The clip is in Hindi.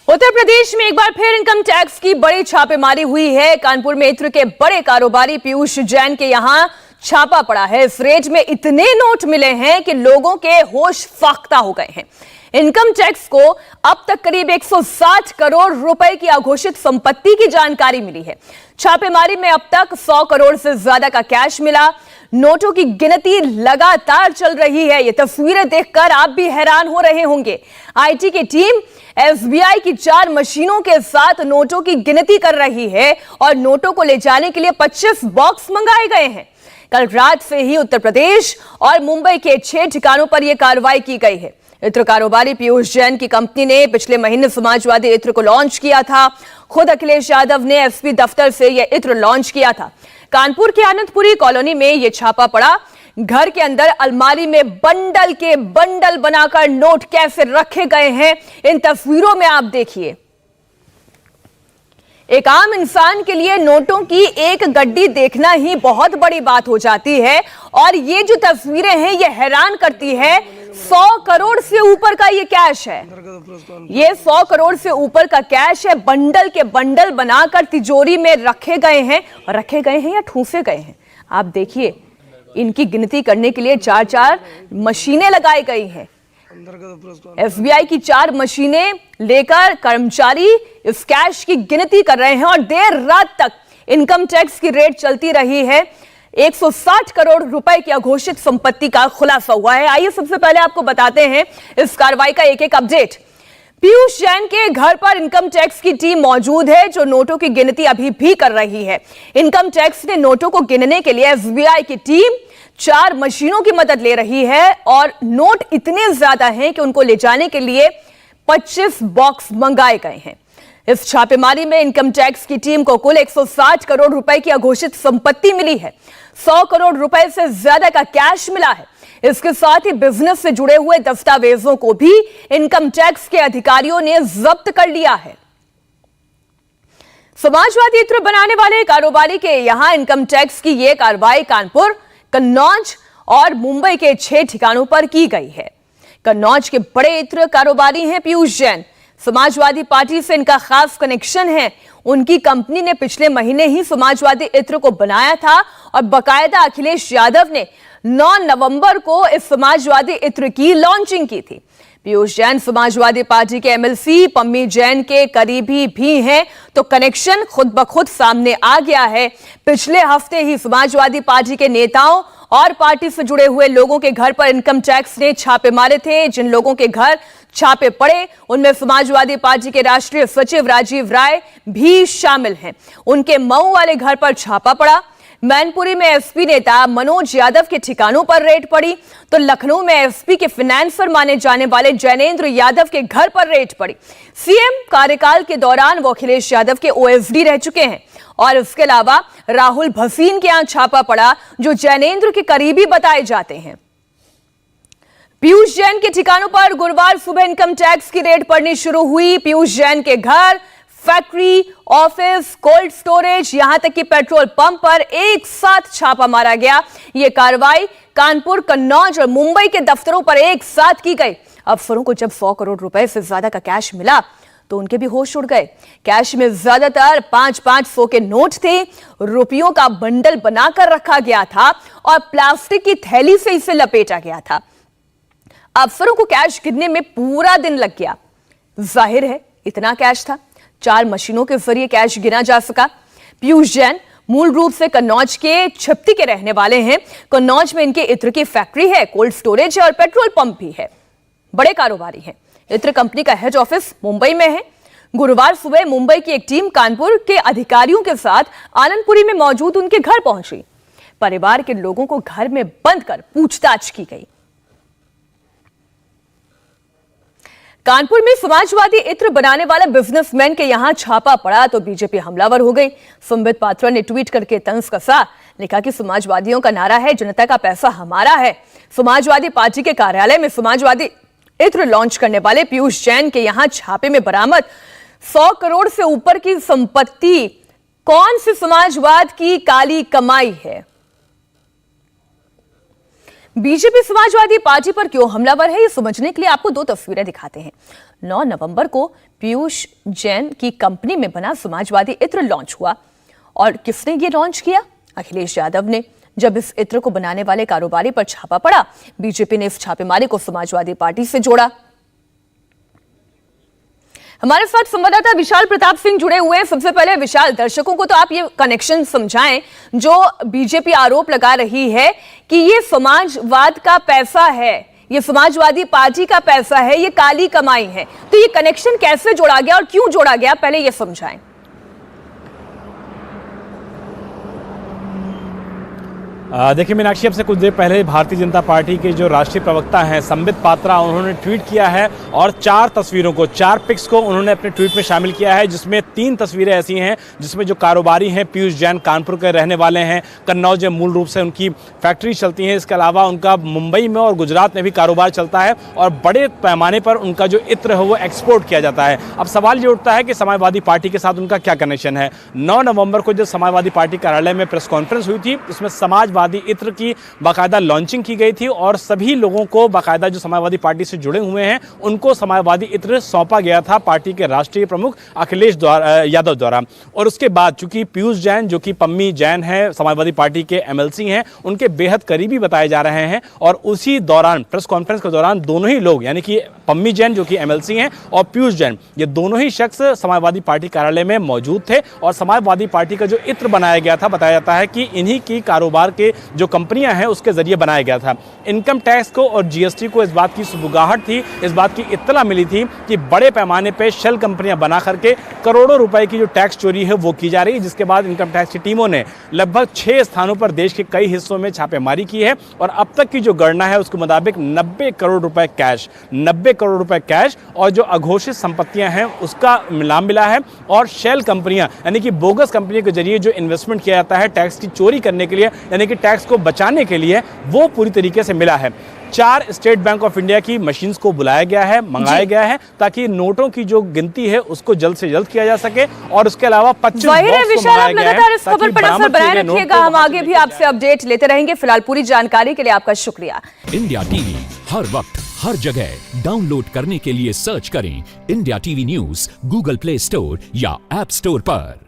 उत्तर प्रदेश में एक बार फिर इनकम टैक्स की बड़ी छापेमारी हुई है। कानपुर में इत्र के बड़े कारोबारी पीयूष जैन के यहां छापा पड़ा है। इस रेड में इतने नोट मिले हैं कि लोगों के होश फाख्ता हो गए हैं। इनकम टैक्स को अब तक करीब 160 करोड़ रुपए की अघोषित संपत्ति की जानकारी मिली है। छापेमारी में अब तक 100 करोड़ से ज्यादा का कैश मिला। नोटों की गिनती लगातार चल रही है। ये तस्वीरें देखकर आप भी हैरान हो रहे होंगे। आईटी की टीम एसबीआई की 4 मशीनों के साथ नोटों की गिनती कर रही है और नोटों को ले जाने के लिए 25 बॉक्स मंगाए गए हैं। कल रात से ही उत्तर प्रदेश और मुंबई के 6 ठिकानों पर यह कार्रवाई की गई है। इत्र कारोबारी पीयूष जैन की कंपनी ने पिछले महीने समाजवादी इत्र को लॉन्च किया था। खुद अखिलेश यादव ने एसपी दफ्तर से यह इत्र लॉन्च किया था। कानपुर के आनंदपुरी कॉलोनी में यह छापा पड़ा। घर के अंदर अलमारी में बंडल के बंडल बनाकर नोट कैसे रखे गए हैं, इन तस्वीरों में आप देखिए। एक आम इंसान के लिए नोटों की एक गड्डी देखना ही बहुत बड़ी बात हो जाती है और ये जो तस्वीरें हैं ये हैरान करती है। 100 करोड़ से ऊपर का ये कैश है। ये 100 करोड़ से ऊपर का कैश है। बंडल के बंडल बनाकर तिजोरी में रखे गए हैं या ठूसे गए हैं। आप देखिए, इनकी गिनती करने के लिए 4 मशीनें लगाई गई हैं। एसबीआई की 4 मशीनें लेकर कर्मचारी इस कैश की गिनती कर रहे हैं और देर रात तक इनकम टैक्स की रेड चलती रही है। 160 करोड़ रुपए की अघोषित संपत्ति का खुलासा हुआ है। आइए सबसे पहले आपको बताते हैं इस कार्रवाई का एक अपडेट। पीयूष जैन के घर पर इनकम टैक्स की टीम मौजूद है जो नोटों की गिनती अभी भी कर रही है। इनकम टैक्स ने नोटों को गिनने के लिए एसबीआई की टीम 4 मशीनों की मदद ले रही है और नोट इतने ज्यादा हैं कि उनको ले जाने के लिए 25 बॉक्स मंगाए गए हैं। इस छापेमारी में इनकम टैक्स की टीम को कुल 160 करोड़ रुपए की अघोषित संपत्ति मिली है। 100 करोड़ रुपए से ज्यादा का कैश मिला है। इसके साथ ही बिजनेस से जुड़े हुए दस्तावेजों को भी इनकम टैक्स के अधिकारियों ने जब्त कर लिया है। समाजवादी इत्र बनाने वाले कारोबारी के यहां इनकम टैक्स की यह कार्रवाई कानपुर, कन्नौज और मुंबई के 6 ठिकानों पर की गई है। कन्नौज के बड़े इत्र कारोबारी हैं पीयूष जैन। समाजवादी पार्टी से इनका खास कनेक्शन है। उनकी कंपनी ने पिछले महीने ही समाजवादी इत्र को बनाया था और बकायदा अखिलेश यादव ने 9 नवंबर को इस समाजवादी इत्र की लॉन्चिंग की थी। पीयूष जैन समाजवादी पार्टी के एमएलसी पम्मी जैन के करीबी भी हैं, तो कनेक्शन खुद ब खुद सामने आ गया है। पिछले हफ्ते ही समाजवादी पार्टी के नेताओं और पार्टी से जुड़े हुए लोगों के घर पर इनकम टैक्स ने छापे मारे थे। जिन लोगों के घर छापे पड़े उनमें समाजवादी पार्टी के राष्ट्रीय सचिव राजीव राय भी शामिल हैं। उनके मऊ वाले घर पर छापा पड़ा। मैनपुरी में एसपी नेता मनोज यादव के ठिकानों पर रेड पड़ी, तो लखनऊ में एसपी के फाइनेंसर माने जाने वाले जैनेंद्र यादव के घर पर रेड पड़ी। सीएम कार्यकाल के दौरान वो अखिलेश यादव के ओएसडी रह चुके हैं और इसके अलावा राहुल भसीन के यहां छापा पड़ा जो जैनेंद्र के करीबी बताए जाते हैं। पीयूष जैन के ठिकानों पर गुरुवार सुबह इनकम टैक्स की रेड पड़नी शुरू हुई। पीयूष जैन के घर, फैक्ट्री, ऑफिस, कोल्ड स्टोरेज, यहां तक कि पेट्रोल पंप पर एक साथ छापा मारा गया। यह कार्रवाई कानपुर, कन्नौज और मुंबई के दफ्तरों पर एक साथ की गई। अफसरों को जब 100 करोड़ रुपए से ज्यादा का कैश मिला तो उनके भी होश उड़ गए। कैश में ज्यादातर 500 के नोट थे। रुपयों का बंडल बनाकर रखा गया था और प्लास्टिक की थैली से इसे लपेटा गया था। अफसरों को कैश गिनने में पूरा दिन लग गया। जाहिर है इतना कैश था, 4 मशीनों के जरिए कैश गिना जा सका। पीयूष जैन मूल रूप से कन्नौज के छिप्ती के रहने वाले हैं। कन्नौज में इनके इत्र की फैक्ट्री है, कोल्ड स्टोरेज है और पेट्रोल पंप भी है। बड़े कारोबारी हैं। इत्र कंपनी का हेड ऑफिस मुंबई में है। गुरुवार सुबह मुंबई की एक टीम कानपुर के अधिकारियों के साथ आनंदपुरी में मौजूद उनके घर पहुंची। परिवार के लोगों को घर में बंद कर पूछताछ की गई। कानपुर में समाजवादी इत्र बनाने वाले बिजनेसमैन के यहां छापा पड़ा तो बीजेपी हमलावर हो गई। संबित पात्रा ने ट्वीट करके तंज कसा, लिखा कि समाजवादियों का नारा है जनता का पैसा हमारा है। समाजवादी पार्टी के कार्यालय में समाजवादी इत्र लॉन्च करने वाले पीयूष जैन के यहां छापे में बरामद 100 करोड़ से ऊपर की संपत्ति कौन सी समाजवाद की काली कमाई है? बीजेपी समाजवादी पार्टी पर क्यों हमलावर है, ये समझने के लिए आपको 2 तस्वीरें दिखाते हैं। 9 नवंबर को पीयूष जैन की कंपनी में बना समाजवादी इत्र लॉन्च हुआ। और किसने ये लॉन्च किया? अखिलेश यादव ने। जब इस इत्र को बनाने वाले कारोबारी पर छापा पड़ा, बीजेपी ने इस छापेमारी को समाजवादी पार्टी से जोड़ा। हमारे साथ संवाददाता विशाल प्रताप सिंह जुड़े हुए हैं। सबसे पहले विशाल, दर्शकों को तो आप ये कनेक्शन समझाएं जो बीजेपी आरोप लगा रही है कि ये समाजवाद का पैसा है, ये समाजवादी पार्टी का पैसा है, ये काली कमाई है। तो ये कनेक्शन कैसे जोड़ा गया और क्यों जोड़ा गया, पहले ये समझाएं। देखिए मीनाक्षी, अब से कुछ देर पहले भारतीय जनता पार्टी के जो राष्ट्रीय प्रवक्ता हैं संबित पात्रा, उन्होंने ट्वीट किया है और 4 तस्वीरों को, 4 पिक्स को उन्होंने अपने ट्वीट में शामिल किया है, जिसमें 3 तस्वीरें ऐसी हैं जिसमें जो कारोबारी हैं पीयूष जैन कानपुर के रहने वाले हैं, कन्नौज में मूल रूप से उनकी फैक्ट्री चलती है। इसके अलावा उनका मुंबई में और गुजरात में भी कारोबार चलता है और बड़े पैमाने पर उनका जो इत्र है वो एक्सपोर्ट किया जाता है। अब सवाल ये उठता है कि समाजवादी पार्टी के साथ उनका क्या कनेक्शन है। 9 नवंबर को जब समाजवादी पार्टी कार्यालय में प्रेस कॉन्फ्रेंस हुई थी, उसमें समाजवादी इत्र की बाकायदा लॉन्चिंग की गई थी और सभी लोगों को बाकायदा जो समाजवादी पार्टी से जुड़े हुए हैं उनको समाजवादी इत्र सौंपा गया था पार्टी के राष्ट्रीय प्रमुख अखिलेश यादव द्वारा। और उसके बाद चूंकि पीयूष जैन, जो कि पम्मी जैन है, समाजवादी पार्टी के एमएलसी हैं, उनके बेहद करीबी बताए जा रहे हैं और उसी दौरान प्रेस कॉन्फ्रेंस के दौरान दोनों ही लोग, यानी कि पम्मी जैन जो कि एमएलसी हैं और पीयूष जैन, ये दोनों ही शख्स समाजवादी पार्टी कार्यालय में मौजूद थे और समाजवादी पार्टी का जो इत्र बनाया गया था, बताया जाता है कि इन्हीं की कारोबार के जो कंपनियां हैं उसके जरिए बनाया गया था। इनकम टैक्स को और जीएसटी को इस बात की सुबुगाहट थी, इस बात की इत्तला मिली थी कि बड़े पैमाने पे शेल कंपनियां बना करके करोड़ों रुपए की जो टैक्स चोरी है वो की जा रही है, जिसके बाद इनकम टैक्स की टीमों ने लगभग 6 स्थानों पर देश के कई हिस्सों में छापेमारी की है और अब तक की जो गणना है उसके मुताबिक 90 करोड़ रुपए कैश, 90 करोड़ रुपए कैश और जो अघोषित संपत्तियां हैं उसका मिलान मिला है। और शेल कंपनियां, यानी कि बोगस कंपनियों के जरिए जो इन्वेस्टमेंट किया जाता है टैक्स की चोरी करने के लिए, यानी कि टैक्स को बचाने के लिए, वो पूरी तरीके से मिला है। 4 स्टेट बैंक ऑफ इंडिया की मशीन्स को बुलाया गया है, मंगाया गया है, ताकि नोटों की जो गिनती है उसको जल्द से जल्द किया जा सके। और उसके अलावा 25 बॉक्स को मंगाया गया है। इस खबर पर नजर बनाए रखिएगा, हम आगे भी आपसे अपडेट लेते रहेंगे। फिलहाल पूरी जानकारी के लिए आपका शुक्रिया। इंडिया टीवी हर वक्त हर जगह डाउनलोड करने के लिए सर्च करें India TV news Google play store या ऐप स्टोर पर।